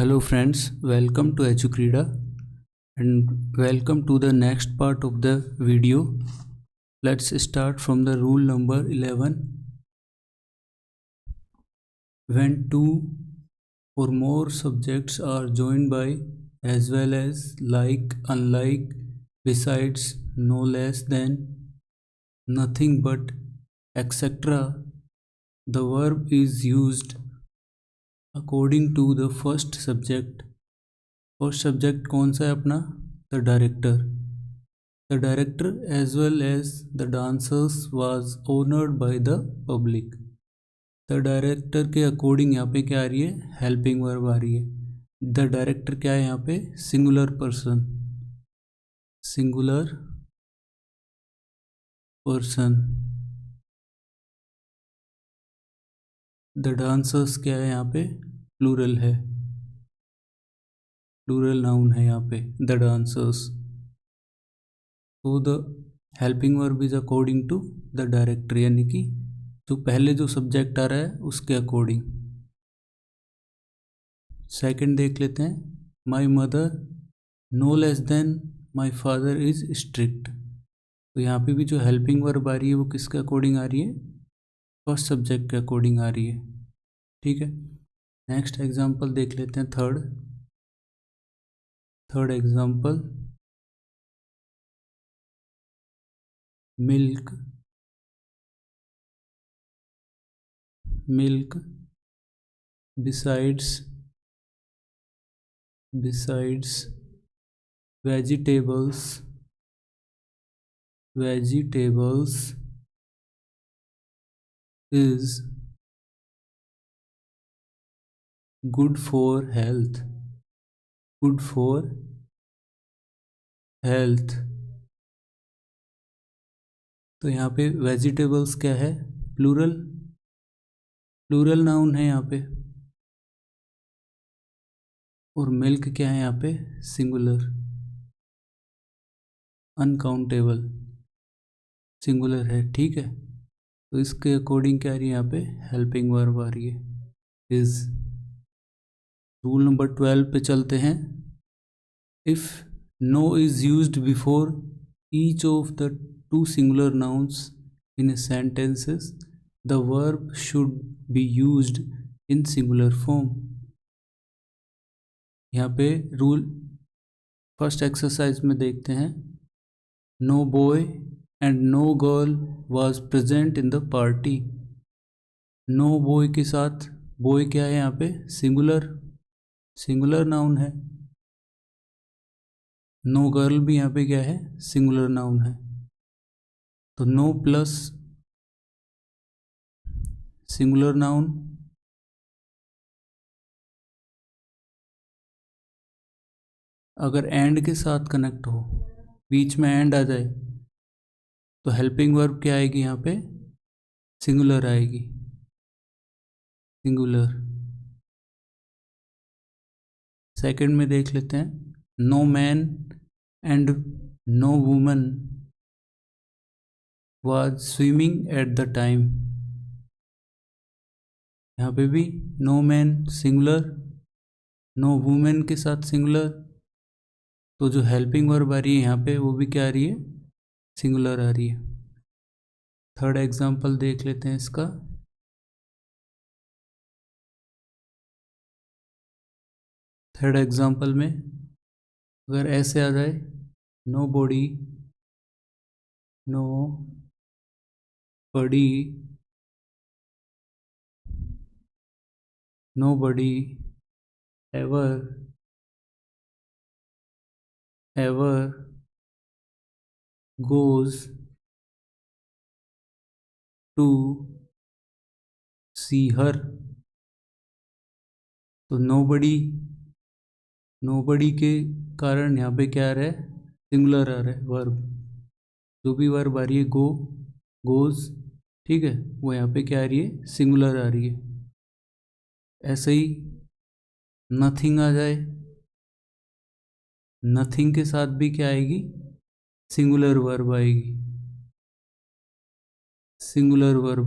Hello friends, welcome to Edukrida and welcome to the next part of the video. Let's start from the rule number 11. When two or more subjects are joined by, as well as, like, unlike, besides, no less than, nothing but, etc., the verb is used according to the first subject. First subject कौन सा है अपना? The director. The director as well as the dancers was honoured by the public. The director के according यहाँ पे क्या आ रही है? हेल्पिंग वर्ब आ रही है. द डायरेक्टर क्या है यहाँ पे? Singular person. Singular person. The dancers क्या है यहाँ पे? प्लूरल है. प्लूरल नाउन है यहाँ पे द डांसर्स. तो the helping verb is according to the director, यानी कि जो पहले जो सब्जेक्ट आ रहा है उसके अकॉर्डिंग. सेकंड देख लेते हैं. My mother no less than my father is strict. तो यहाँ पे भी जो हेल्पिंग वर्ब आ रही है वो किसके अकॉर्डिंग आ रही है? फर्स्ट सब्जेक्ट के अकॉर्डिंग आ रही है. ठीक है. नेक्स्ट एग्जाम्पल देख लेते हैं. Third example. Milk besides vegetables is good for health. तो यहाँ पे वेजिटेबल्स क्या है? प्लूरल नाउन है यहाँ पे. और मिल्क क्या है यहाँ पे? सिंगुलर. अनकाउंटेबल सिंगुलर है. ठीक है. तो इसके अकॉर्डिंग क्या आ रही है यहाँ पे? हेल्पिंग वर्ब आ रही है. इज. रूल नंबर 12 पे चलते हैं. If no is used before each of the two singular nouns in sentences, the verb should be used in singular form. यहाँ पे रूल फर्स्ट एक्सरसाइज में देखते हैं. No boy and no girl was present in the party. No boy के साथ boy क्या है यहाँ पे? सिंगुलर नाउन है. नो गर्ल भी यहाँ पे क्या है? सिंगुलर नाउन है. तो नो प्लस सिंगुलर नाउन अगर एंड के साथ कनेक्ट हो, बीच में एंड आ जाए, तो हेल्पिंग वर्ब क्या आएगी यहाँ पे? सिंगुलर आएगी. सिंगुलर. सेकंड में देख लेते हैं. No man and no woman was swimming at the time. यहाँ पे भी no man singular, no women के साथ सिंगुलर. तो जो हेल्पिंग वर्ब आ रही है यहाँ पे वो भी क्या आ रही है? सिंगुलर आ रही है. थर्ड एग्जांपल देख लेते हैं इसका. थर्ड एग्जांपल में अगर ऐसे आ जाए. Nobody ever goes to see her. तो नोबडी के कारण यहाँ पे क्या आ रहा है? सिंगुलर आ रहा है वर्ब. जो भी वर्ब आ रही है गोज, ठीक है, वो यहाँ पे क्या आ रही है? सिंगुलर आ रही है. ऐसे ही नथिंग आ जाए, नथिंग के साथ भी क्या आएगी? सिंगुलर वर्ब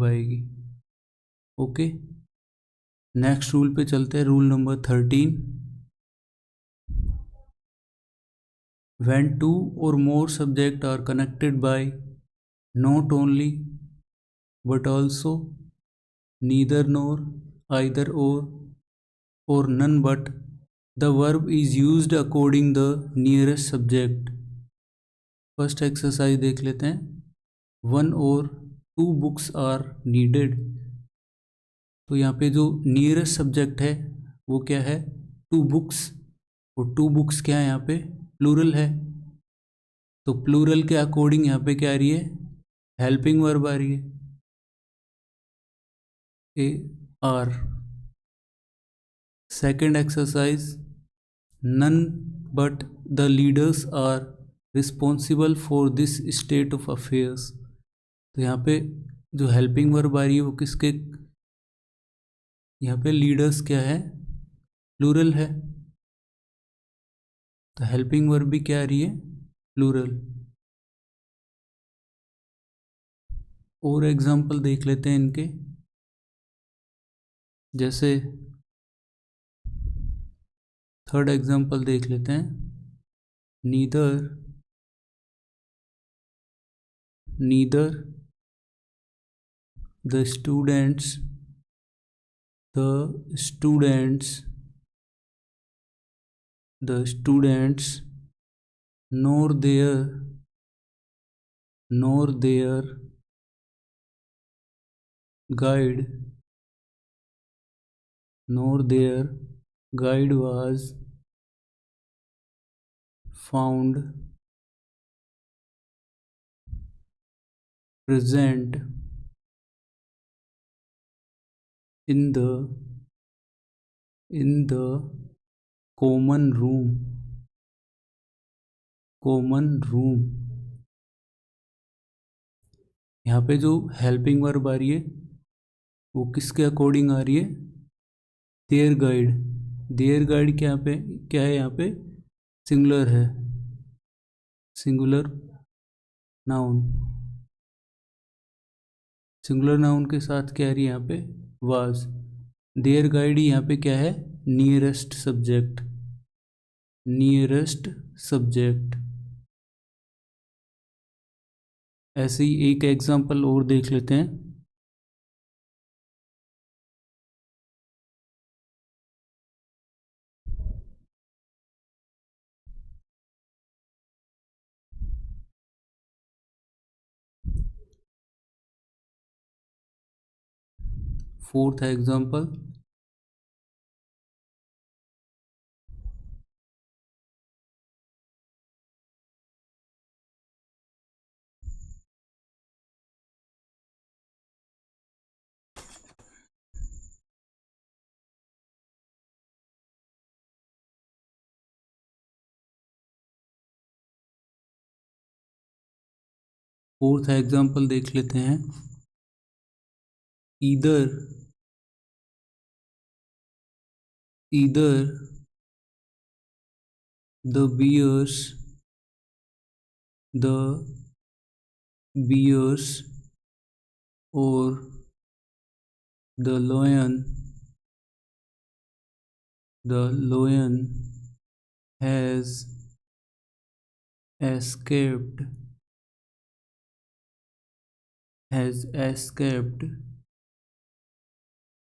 आएगी. ओके. नेक्स्ट रूल पे चलते हैं. Rule number 13. when two or more subjects are connected by not only but also, neither nor, either or none but, the verb is used according the nearest subject. First exercise देख लेते हैं. One और two books are needed. तो यहाँ पे जो nearest subject है वो क्या है? Two books. और टू बुक्स क्या है यहाँ पे? प्लूरल है. तो प्लूरल के अकॉर्डिंग यहाँ पे क्या आ रही है? हेल्पिंग वर्ब आ रही है, A R. Second exercise, none but the leaders are responsible for this state of affairs. तो यहाँ पे जो हेल्पिंग वर्ब आ रही है वो किसके? यहाँ पे लीडर्स क्या है? प्लूरल है. तो हेल्पिंग वर्ब भी क्या आ रही है? प्लूरल. और एग्जाम्पल देख लेते हैं इनके. जैसे थर्ड एग्जाम्पल देख लेते हैं. Neither the students nor their guide was found present in the common room. यहाँ पे जो हेल्पिंग वर्ब आ रही है वो किसके अकॉर्डिंग आ रही है? देयर गाइड क्या है? यहाँ पे सिंगुलर है, सिंगुलर नाउन के साथ क्या आ रही है यहाँ पे? वाज. देयर गाइड यहाँ पे क्या है? Nearest subject. ऐसे ही एक एग्जांपल और देख लेते हैं. फोर्थ एग्जांपल, देख लेते हैं. Either the bears or the lion has escaped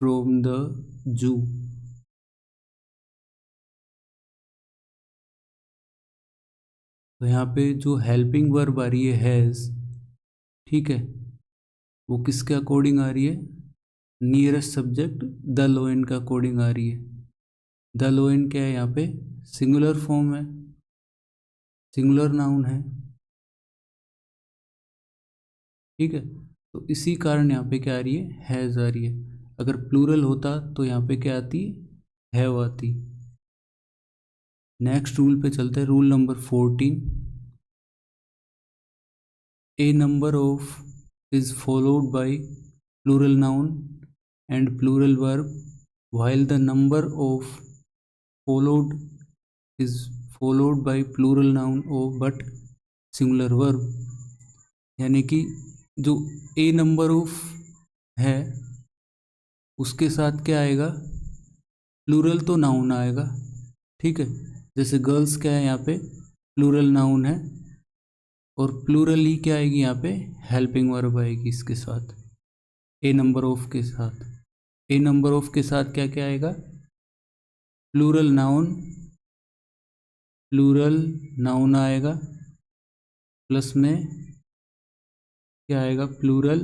from the zoo. तो यहाँ पे जो हेल्पिंग वर्ब आ रही है हैज़, ठीक है, वो किसके अकॉर्डिंग आ रही है? नियरेस्ट सब्जेक्ट द लोइन का अकॉर्डिंग आ रही है. द लोइन क्या है यहाँ पे? सिंगुलर फॉर्म है, सिंगुलर नाउन है. ठीक है. तो इसी कारण यहाँ पे क्या आ रही है? हैज़ आ रही है. अगर प्लूरल होता तो यहाँ पे क्या आती? हैव आती. नेक्स्ट रूल पे चलते हैं. Rule number 14. A number of is followed by plural noun and plural verb, while the number of followed is followed by plural noun or but singular verb. यानी कि जो ए नंबर ऑफ है उसके साथ क्या आएगा? प्लूरल तो नाउन आएगा. ठीक है. जैसे गर्ल्स क्या है यहाँ पे? प्लूरल नाउन है, और प्लूरल ही क्या आएगी यहाँ पे, हेल्पिंग वर्ब आएगी इसके साथ, ए नंबर ऑफ के साथ। ए नंबर ऑफ के साथ क्या क्या आएगा, प्लूरल नाउन आएगा, प्लस में क्या आएगा, प्लूरल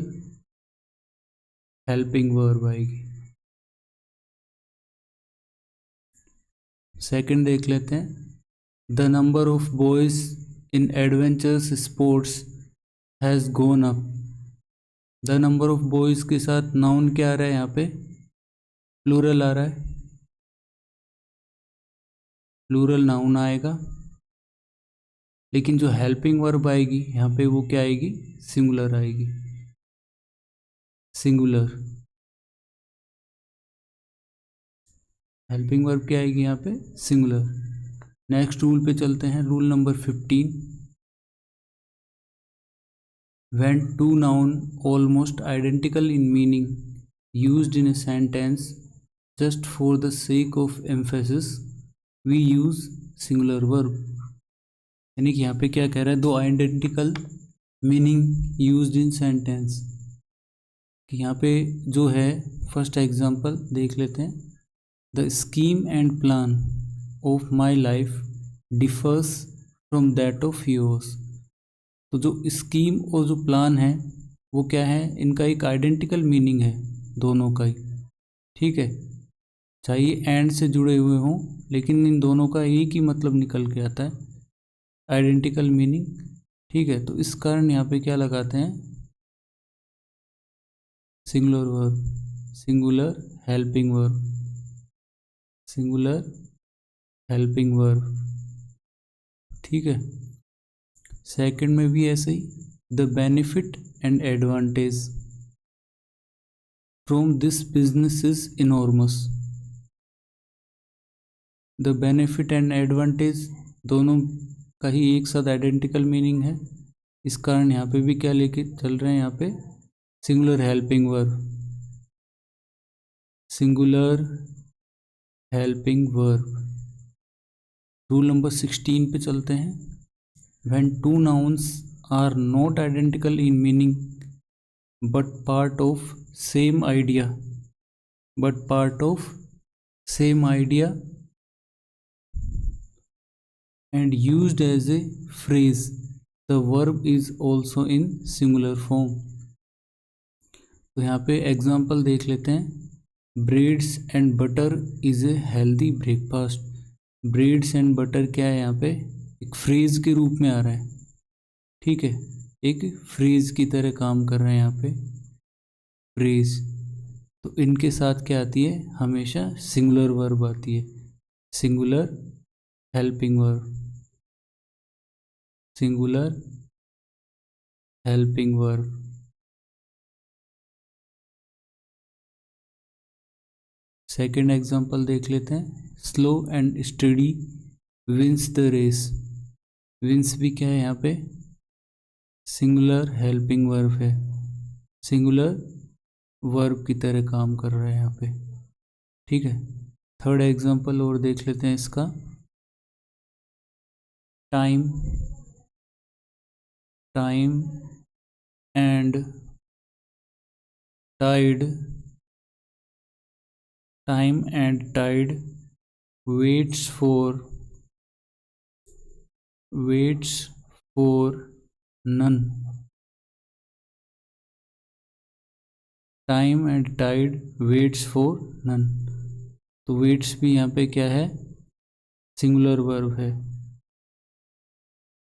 हेल्पिंग वर्ब आएगी। सेकंड देख लेते हैं, the number of boys in adventures sports has gone up. The number of boys के साथ नाउन क्या आ रहा है यहाँ पे, प्लूरल आ रहा है, प्लूरल नाउन आएगा, लेकिन जो हेल्पिंग वर्ब आएगी यहाँ पे वो क्या आएगी, सिंगुलर आएगी, सिंगुलर। हेल्पिंग वर्ब क्या आएगी यहाँ पे, सिंगुलर। नेक्स्ट रूल पे चलते हैं, rule number 15। When two noun almost identical in meaning used in a sentence just for the sake of emphasis we use singular verb। यानी कि यहाँ पे क्या कह रहा है, दो identical meaning used in sentence, कि यहाँ पे जो है फर्स्ट एग्जांपल देख लेते हैं, the scheme and plan of my life differs from that of yours. तो जो स्कीम और जो प्लान है वो क्या है, इनका एक आइडेंटिकल मीनिंग है दोनों का ही, ठीक है, चाहे एंड से जुड़े हुए हों, लेकिन इन दोनों का एक ही मतलब निकल के आता है, आइडेंटिकल मीनिंग, ठीक है। तो इस कारण यहाँ पे क्या लगाते हैं, singular verb, singular helping verb, singular helping verb, ठीक है। सेकंड में भी ऐसे ही, the benefit and advantage from this business is enormous. The benefit and advantage दोनों का ही एक साथ आइडेंटिकल मीनिंग है, इस कारण यहाँ पे भी क्या लेके चल रहे हैं, यहाँ पे singular helping verb, singular helping verb. Rule number 16 पे चलते हैं, when two nouns are not identical in meaning but part of same idea and used as a phrase, the verb is also in singular form। तो यहाँ पे example देख लेते हैं, breads and butter is a healthy breakfast. Breads and butter क्या है, यहाँ पे एक फ्रेज के रूप में आ रहा है, ठीक है, एक फ्रेज की तरह काम कर रहे हैं यहाँ पे, फ्रेज। तो इनके साथ क्या आती है, हमेशा सिंगुलर वर्ब आती है, singular helping verb, singular helping verb. Second example देख लेते हैं, slow and steady wins the race. Wins भी क्या है यहाँ पे, सिंगुलर हेल्पिंग वर्ब है, सिंगुलर वर्ब की तरह काम कर रहा है यहाँ पे, ठीक है। थर्ड एग्जांपल और देख लेते हैं इसका, time and tide, time and tide waits for none. Time and tide waits for none. तो वेट्स भी यहाँ पे क्या है, सिंगुलर वर्ब है,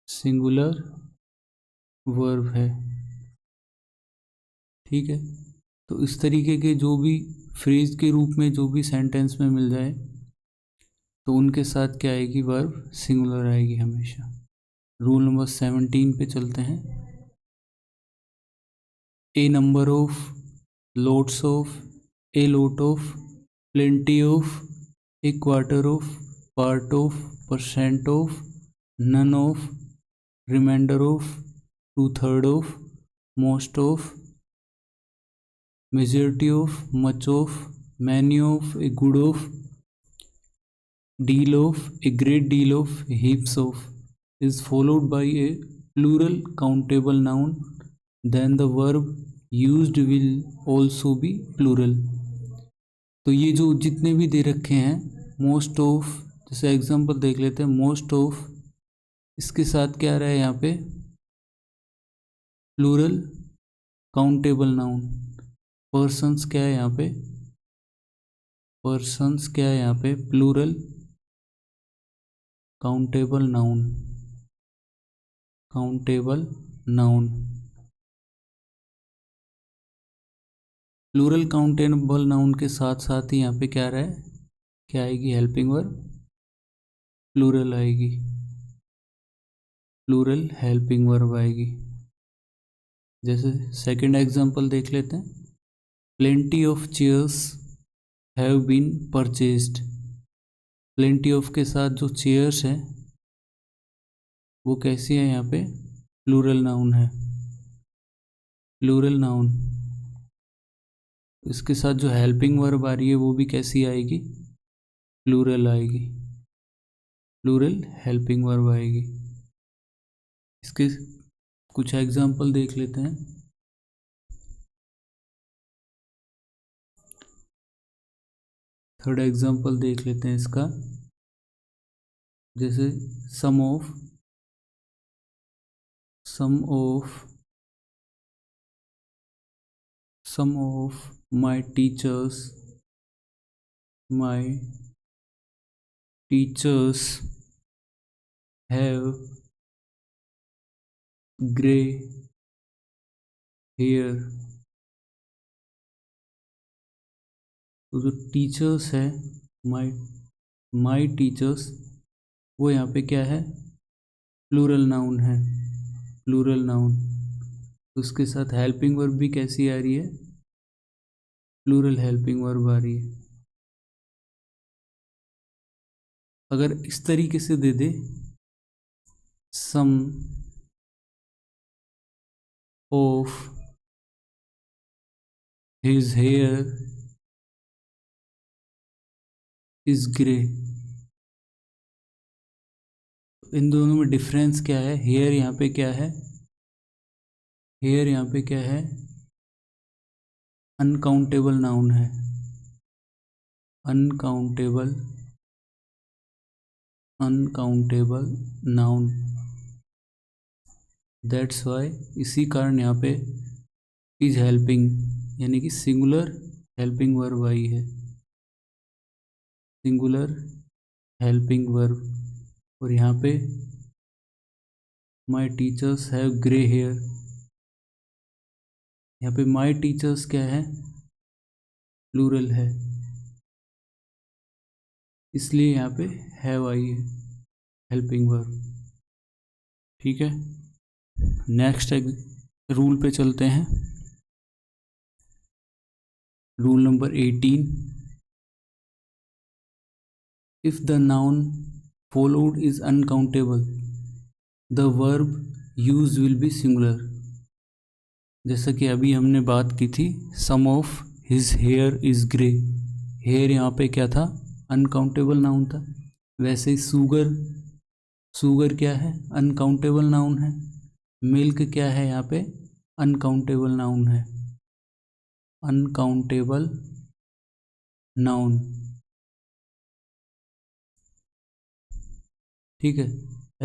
सिंगुलर वर्ब है, ठीक है। तो इस तरीके के जो भी फ्रेज के रूप में जो भी सेंटेंस में मिल जाए तो उनके साथ क्या आएगी, वर्ब सिंगुलर आएगी हमेशा। रूल नंबर 17 पे चलते हैं, a number of, lots of, a lot of, plenty of, a quarter of, part of, percent of, none of, reminder of, 2/3 of, most of, majority of, much of, many of, a good of, deal of, a great deal of, heaps of. is followed by a plural countable noun, then the verb used will also be plural. तो ये जो जितने भी दे रखे हैं, most of, जैसे example देख लेते हैं, मोस्ट ऑफ, इसके साथ क्या रहा है यहाँ पे, प्लूरल काउंटेबल नाउन। पर्सन्स क्या है यहाँ पे, पर्सन्स क्या है यहाँ पे, plural countable noun, countable noun. Plural countable noun के साथ साथ ही यहाँ पे क्या रहा है, क्या आएगी, हेल्पिंग वर्ब प्लूरल आएगी, प्लूरल हेल्पिंग वर्ब आएगी। जैसे सेकंड एग्जांपल देख लेते हैं, plenty of chairs have been purchased. Plenty of के साथ जो चेयर्स है वो कैसी है, यहाँ पे प्लूरल नाउन है, प्लूरल नाउन। इसके साथ जो हेल्पिंग वर्ब आ रही है वो भी कैसी आएगी, प्लूरल आएगी, प्लूरल हेल्पिंग वर्ब आएगी। इसके कुछ एग्जांपल देख लेते हैं। थर्ड एग्जांपल देख लेते हैं इसका, जैसे सम of my teachers have gray hair। तो जो टीचर्स है, माई टीचर्स, वो यहाँ पे क्या है, प्लूरल नाउन है, प्लूरल नाउन। उसके साथ हेल्पिंग वर्ब भी कैसी आ रही है, प्लूरल हेल्पिंग वर्ब आ रही है। अगर इस तरीके से दे दे, some of his hair is grey, इन दोनों में डिफरेंस क्या है, हेयर यहाँ पे क्या है, हेयर यहाँ पे क्या है, अनकाउंटेबल नाउन है, अनकाउंटेबल नाउन। दैट्स वाई, इसी कारण यहाँ पे इज हेल्पिंग, यानी कि सिंगुलर हेल्पिंग वर्ब आई है, सिंगुलर हेल्पिंग वर्ब। और यहाँ पे my teachers have grey hair, यहाँ पे माई टीचर्स क्या है, प्लूरल है, इसलिए यहाँ पे हैव आई है, हेल्पिंग वर्ब। ठीक है, नेक्स्ट रूल पे चलते हैं। Rule number 18, if the noun followed is uncountable, the verb used will be singular। जैसा कि अभी हमने बात की थी, some of his hair is grey, hair यहाँ पे क्या था, अनकाउंटेबल नाउन था। वैसे ही सुगर क्या है, अनकाउंटेबल नाउन है। मिल्क क्या है, यहाँ पे अनकाउंटेबल नाउन है, अनकाउंटेबल नाउन। ठीक है,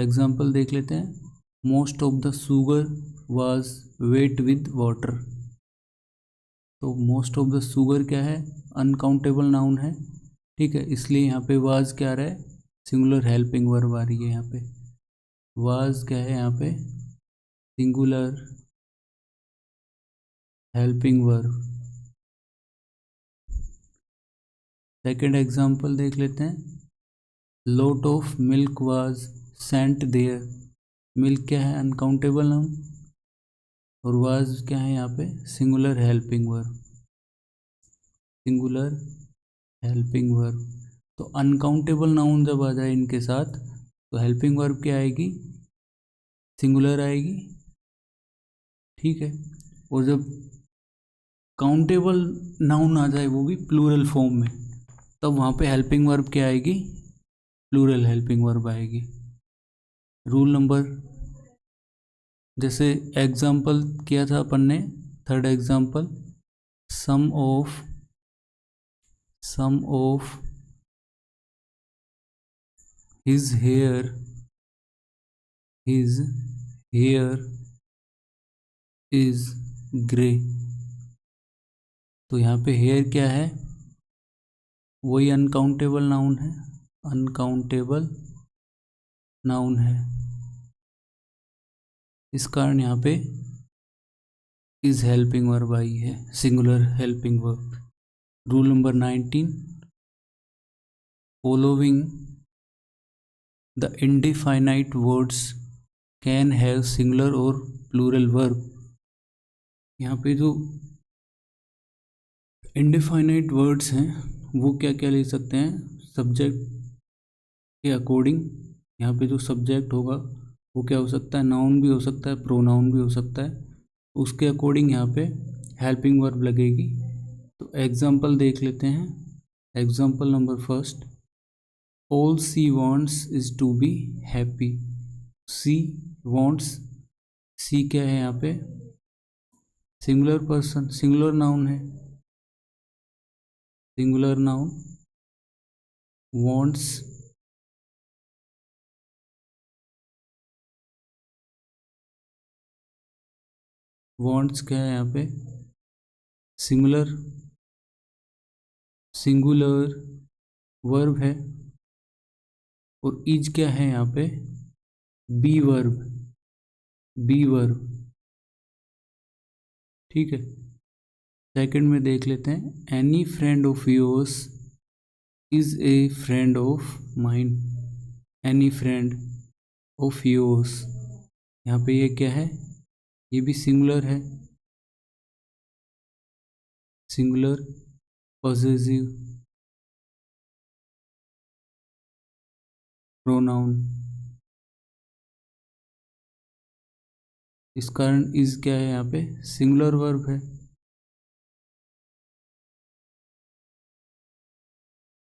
एग्जाम्पल देख लेते हैं, most of the sugar was wet with water. तो मोस्ट ऑफ द शुगर क्या है, अनकाउंटेबल नाउन है। ठीक है, इसलिए यहाँ पे वाज क्या आ रहा है, सिंगुलर हेल्पिंग वर्ब आ रही है। यहाँ पे वाज क्या है, यहाँ पे singular helping verb. Second example देख लेते हैं, lot of milk was sent there। Milk क्या है, अनकाउंटेबल नाउन, और was क्या है यहाँ पे, singular helping verb, singular helping verb. तो अनकाउंटेबल नाउन जब आ जाए इनके साथ, तो हेल्पिंग वर्ब क्या आएगी, सिंगुलर आएगी। ठीक है, और जब काउंटेबल नाउन आ जाए वो भी प्लूरल फॉर्म में, तब वहाँ पे हेल्पिंग वर्ब क्या आएगी, प्लूरल हेल्पिंग वर्ब आएगी। रूल नंबर, जैसे एग्जाम्पल किया था अपन ने, third example, some of his hair is grey. तो यहाँ पे हेयर क्या है, वही अनकाउंटेबल नाउन है, अनकाउंटेबल नाउन है, इस कारण यहाँ पे इज हेल्पिंग वर्ब आई है, singular helping verb. Rule number 19, following the indefinite words can have singular और प्लूरल वर्ब। यहाँ पे जो इंडिफाइनाइट वर्ड्स हैं वो क्या क्या ले सकते हैं, सब्जेक्ट के अकॉर्डिंग। यहाँ पे जो सब्जेक्ट होगा वो क्या हो सकता है, नाउन भी हो सकता है, प्रोनाउन भी हो सकता है, उसके अकॉर्डिंग यहाँ पे हेल्पिंग वर्ब लगेगी। तो एग्जाम्पल देख लेते हैं। Example number first, all she wants is to be happy. She wants, she क्या है यहाँ पे, सिंगुलर पर्सन, सिंगुलर नाउन है, सिंगुलर नाउन, वॉन्ट्स क्या है यहाँ पे, सिंगुलर वर्ब है। और इज क्या है यहाँ पे, बी वर्ब, ठीक है। सेकंड में देख लेते हैं, any friend of yours is a friend of mine. Any friend of yours, यहाँ पे ये क्या है, ये भी सिंगुलर है, सिंगुलर पॉसेसिव प्रोनाउन, इस कारण इज क्या है यहाँ पे, सिंगुलर वर्ब है,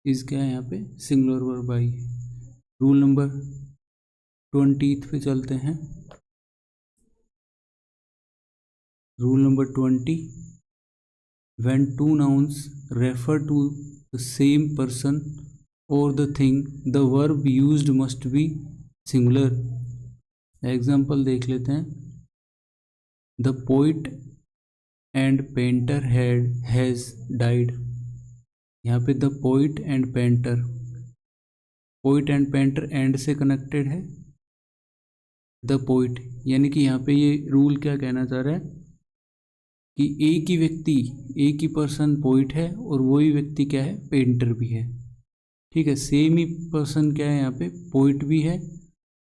इज क्या है यहाँ पे, सिंगुलर वर्ब आई है। रूल नंबर 20 पे चलते हैं। Rule number 20, when two nouns refer to the same person or the thing, the verb used must be singular। Example देख लेते हैं। The poet and painter has died. यहाँ पे the poet and painter, poet and painter and से connected है, the poet, यानी कि यहाँ पे ये रूल क्या कहना चाह रहा है कि एक ही व्यक्ति, एक ही पर्सन पोइट है और वही व्यक्ति क्या है, पेंटर भी है, ठीक है। सेम ही पर्सन क्या है यहाँ पे, पोइट भी है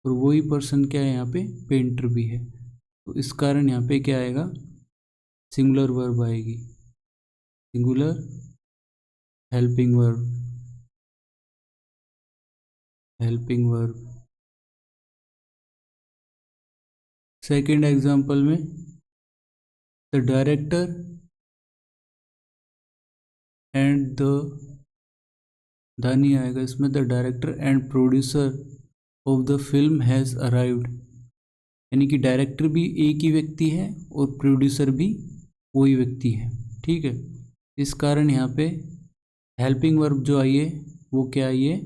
और वही पर्सन क्या है यहाँ पे, पेंटर भी है। तो इस कारण यहाँ पे क्या आएगा, सिंगुलर वर्ब आएगी, singular helping verb. Second example में, द डायरेक्टर एंड द नहीं आएगा इसमें, the director and producer of the film has arrived, यानी कि डायरेक्टर भी एक ही व्यक्ति है और प्रोड्यूसर भी वही व्यक्ति है, ठीक है। इस कारण यहाँ पे हेल्पिंग वर्ब जो आई है वो क्या आई है,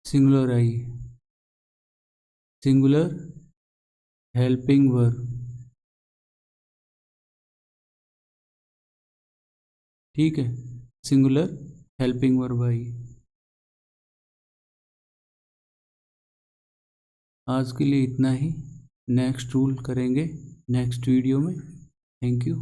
सिंगुलर आई है, सिंगुलर हेल्पिंग वर्ब, ठीक है, सिंगुलर हेल्पिंग वर्ब आई। आज के लिए इतना ही, नेक्स्ट रूल करेंगे नेक्स्ट वीडियो में। Thank you.